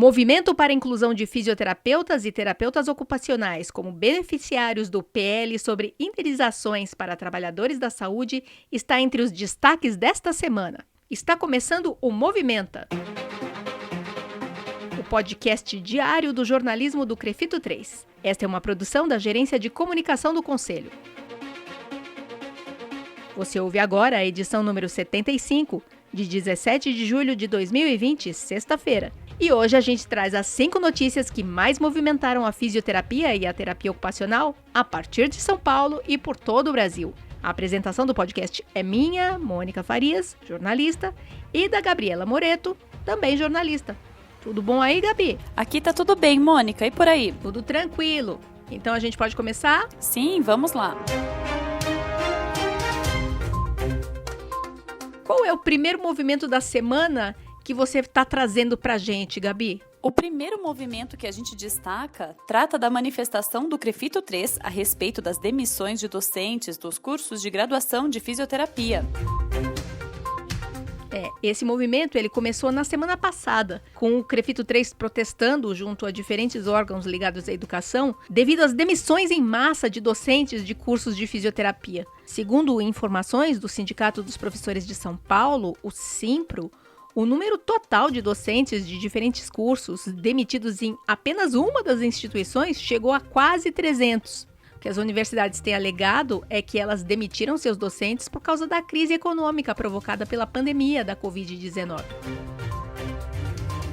Movimento para a inclusão de fisioterapeutas e terapeutas ocupacionais como beneficiários do PL sobre indenizações para trabalhadores da saúde está entre os destaques desta semana. Está começando o Movimenta, o podcast diário do jornalismo do Crefito 3. Esta é uma produção da Gerência de Comunicação do Conselho. Você ouve agora a edição número 75, de 17 de julho de 2020, sexta-feira. E hoje a gente traz as 5 notícias que mais movimentaram a fisioterapia e a terapia ocupacional a partir de São Paulo e por todo o Brasil. A apresentação do podcast é minha, Mônica Farias, jornalista, e da Gabriela Moreto, também jornalista. Tudo bom aí, Gabi? Aqui tá tudo bem, Mônica, e por aí? Tudo tranquilo. Então a gente pode começar? Sim, vamos lá. Qual é o primeiro movimento da semana que você está trazendo pra gente, Gabi? O primeiro movimento que a gente destaca trata da manifestação do Crefito 3 a respeito das demissões de docentes dos cursos de graduação de fisioterapia. Esse movimento ele começou na semana passada, com o Crefito 3 protestando junto a diferentes órgãos ligados à educação devido às demissões em massa de docentes de cursos de fisioterapia. Segundo informações do Sindicato dos Professores de São Paulo, o Simpro, o número total de docentes de diferentes cursos demitidos em apenas uma das instituições chegou a quase 300. O que as universidades têm alegado é que elas demitiram seus docentes por causa da crise econômica provocada pela pandemia da Covid-19.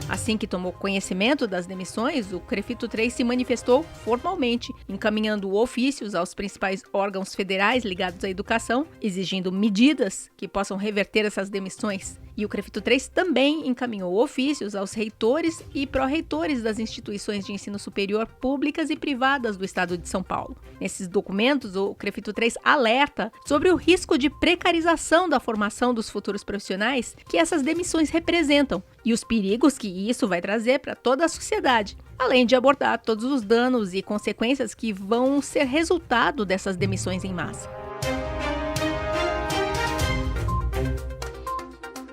Assim que tomou conhecimento das demissões, o Crefito 3 se manifestou formalmente, encaminhando ofícios aos principais órgãos federais ligados à educação, exigindo medidas que possam reverter essas demissões. E o Crefito 3 também encaminhou ofícios aos reitores e pró-reitores das instituições de ensino superior públicas e privadas do estado de São Paulo. Nesses documentos, o Crefito 3 alerta sobre o risco de precarização da formação dos futuros profissionais que essas demissões representam e os perigos que isso vai trazer para toda a sociedade, além de abordar todos os danos e consequências que vão ser resultado dessas demissões em massa.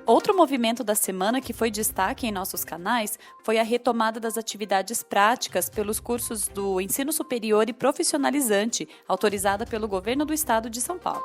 Outro movimento da semana que foi destaque em nossos canais foi a retomada das atividades práticas pelos cursos do ensino superior e profissionalizante, autorizada pelo governo do estado de São Paulo.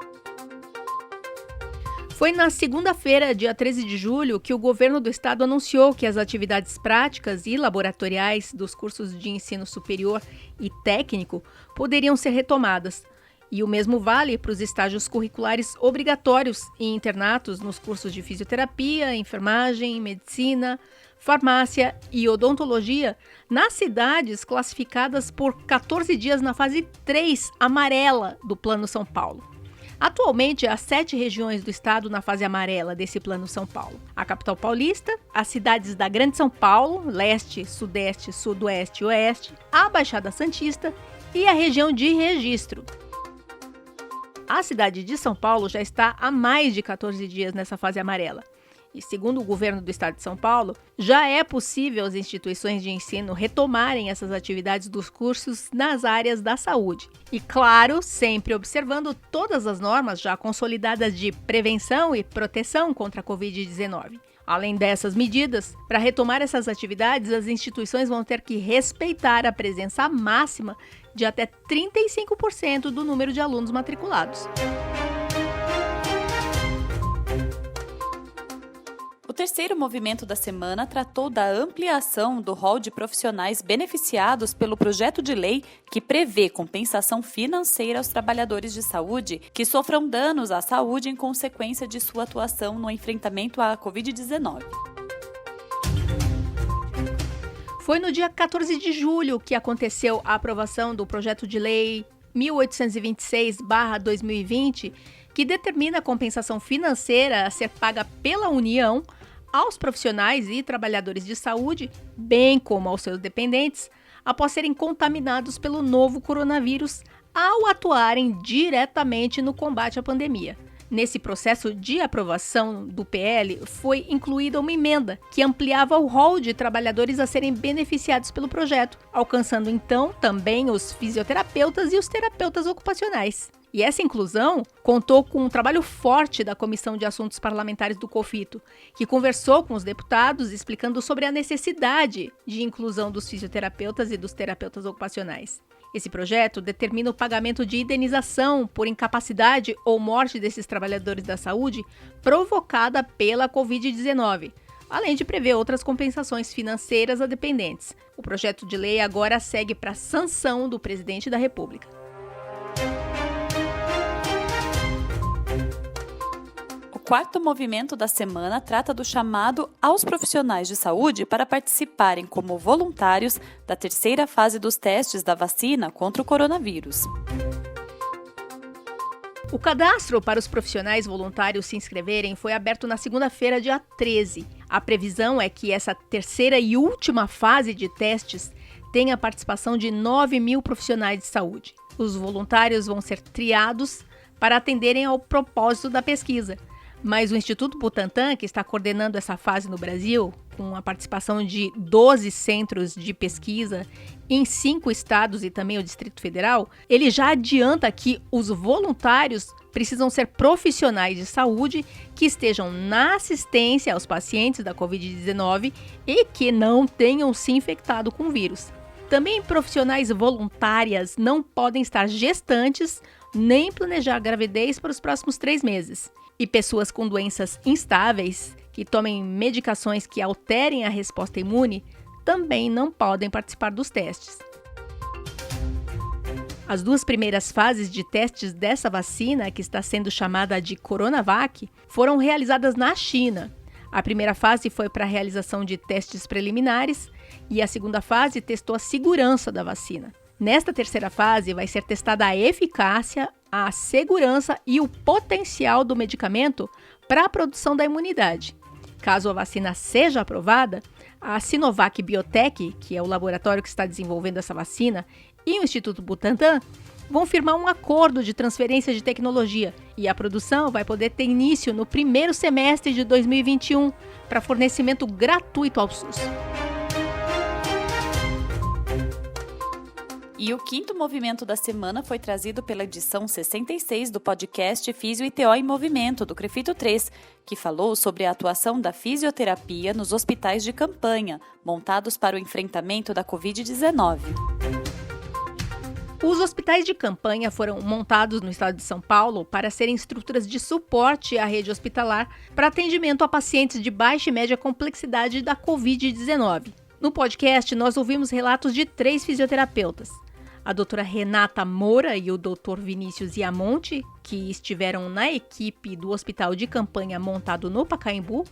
Foi na segunda-feira, dia 13 de julho, que o governo do estado anunciou que as atividades práticas e laboratoriais dos cursos de ensino superior e técnico poderiam ser retomadas. E o mesmo vale para os estágios curriculares obrigatórios em internatos nos cursos de fisioterapia, enfermagem, medicina, farmácia e odontologia nas cidades classificadas por 14 dias na fase 3 amarela do Plano São Paulo. Atualmente, há 7 regiões do estado na fase amarela desse Plano São Paulo. A capital paulista, as cidades da Grande São Paulo, leste, sudeste, sudoeste e oeste, a Baixada Santista e a região de Registro. A cidade de São Paulo já está há mais de 14 dias nessa fase amarela. E segundo o governo do estado de São Paulo, já é possível as instituições de ensino retomarem essas atividades dos cursos nas áreas da saúde. E claro, sempre observando todas as normas já consolidadas de prevenção e proteção contra a Covid-19. Além dessas medidas, para retomar essas atividades, as instituições vão ter que respeitar a presença máxima de até 35% do número de alunos matriculados. O terceiro movimento da semana tratou da ampliação do rol de profissionais beneficiados pelo projeto de lei que prevê compensação financeira aos trabalhadores de saúde que sofram danos à saúde em consequência de sua atuação no enfrentamento à Covid-19. Foi no dia 14 de julho que aconteceu a aprovação do projeto de lei 1826/2020, que determina a compensação financeira a ser paga pela União aos profissionais e trabalhadores de saúde, bem como aos seus dependentes, após serem contaminados pelo novo coronavírus ao atuarem diretamente no combate à pandemia. Nesse processo de aprovação do PL, foi incluída uma emenda que ampliava o rol de trabalhadores a serem beneficiados pelo projeto, alcançando então também os fisioterapeutas e os terapeutas ocupacionais. E essa inclusão contou com um trabalho forte da Comissão de Assuntos Parlamentares do COFITO, que conversou com os deputados explicando sobre a necessidade de inclusão dos fisioterapeutas e dos terapeutas ocupacionais. Esse projeto determina o pagamento de indenização por incapacidade ou morte desses trabalhadores da saúde provocada pela Covid-19, além de prever outras compensações financeiras a dependentes. O projeto de lei agora segue para a sanção do presidente da República. O quarto movimento da semana trata do chamado aos profissionais de saúde para participarem como voluntários da terceira fase dos testes da vacina contra o coronavírus. O cadastro para os profissionais voluntários se inscreverem foi aberto na segunda-feira, dia 13. A previsão é que essa terceira e última fase de testes tenha a participação de 9 mil profissionais de saúde. Os voluntários vão ser triados para atenderem ao propósito da pesquisa. Mas o Instituto Butantan, que está coordenando essa fase no Brasil, com a participação de 12 centros de pesquisa em 5 estados e também o Distrito Federal, ele já adianta que os voluntários precisam ser profissionais de saúde que estejam na assistência aos pacientes da Covid-19 e que não tenham se infectado com o vírus. Também profissionais voluntárias não podem estar gestantes nem planejar gravidez para os próximos 3 meses. E pessoas com doenças instáveis, que tomem medicações que alterem a resposta imune, também não podem participar dos testes. As 2 primeiras fases de testes dessa vacina, que está sendo chamada de Coronavac, foram realizadas na China. A primeira fase foi para a realização de testes preliminares e a segunda fase testou a segurança da vacina. Nesta terceira fase, vai ser testada a eficácia, a segurança e o potencial do medicamento para a produção da imunidade. Caso a vacina seja aprovada, a Sinovac Biotech, que é o laboratório que está desenvolvendo essa vacina, e o Instituto Butantan vão firmar um acordo de transferência de tecnologia e a produção vai poder ter início no primeiro semestre de 2021 para fornecimento gratuito ao SUS. E o quinto movimento da semana foi trazido pela edição 66 do podcast Físio e TO em Movimento, do CREFITO 3, que falou sobre a atuação da fisioterapia nos hospitais de campanha, montados para o enfrentamento da Covid-19. Os hospitais de campanha foram montados no estado de São Paulo para serem estruturas de suporte à rede hospitalar para atendimento a pacientes de baixa e média complexidade da Covid-19. No podcast, nós ouvimos relatos de 3 fisioterapeutas. A doutora Renata Moura e o doutor Vinícius Iamonte, que estiveram na equipe do hospital de campanha montado no Pacaembu,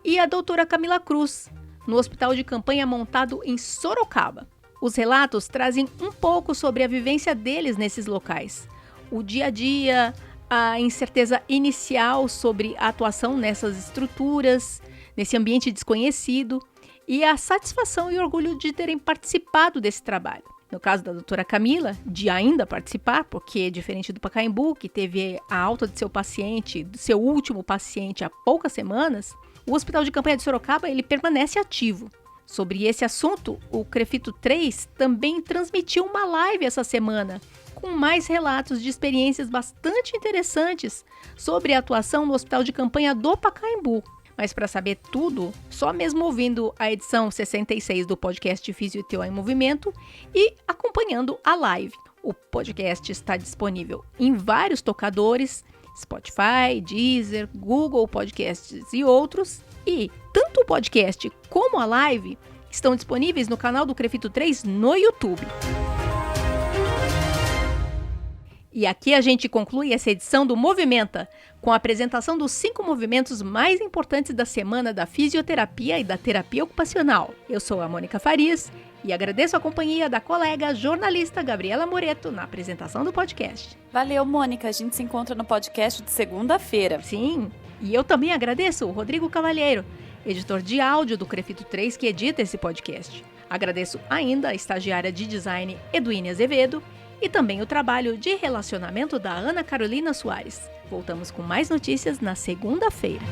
e a doutora Camila Cruz, no hospital de campanha montado em Sorocaba. Os relatos trazem um pouco sobre a vivência deles nesses locais, o dia a dia, a incerteza inicial sobre a atuação nessas estruturas, nesse ambiente desconhecido, e a satisfação e orgulho de terem participado desse trabalho. No caso da doutora Camila, de ainda participar, porque diferente do Pacaembu, que teve a alta de seu paciente, do seu último paciente há poucas semanas, o Hospital de Campanha de Sorocaba ele permanece ativo. Sobre esse assunto, o CREFITO 3 também transmitiu uma live essa semana, com mais relatos de experiências bastante interessantes sobre a atuação no Hospital de Campanha do Pacaembu. Mas para saber tudo, só mesmo ouvindo a edição 66 do podcast Físio e TO em Movimento e acompanhando a live. O podcast está disponível em vários tocadores, Spotify, Deezer, Google Podcasts e outros. E tanto o podcast como a live estão disponíveis no canal do CREFITO 3 no YouTube. E aqui a gente conclui essa edição do Movimenta, com a apresentação dos 5 movimentos mais importantes da semana da fisioterapia e da terapia ocupacional. Eu sou a Mônica Farias e agradeço a companhia da colega jornalista Gabriela Moreto na apresentação do podcast. Valeu, Mônica. A gente se encontra no podcast de segunda-feira. Sim, e eu também agradeço o Rodrigo Cavalheiro, editor de áudio do CREFITO 3, que edita esse podcast. Agradeço ainda a estagiária de design Eduine Azevedo e também o trabalho de relacionamento da Ana Carolina Soares. Voltamos com mais notícias na segunda-feira.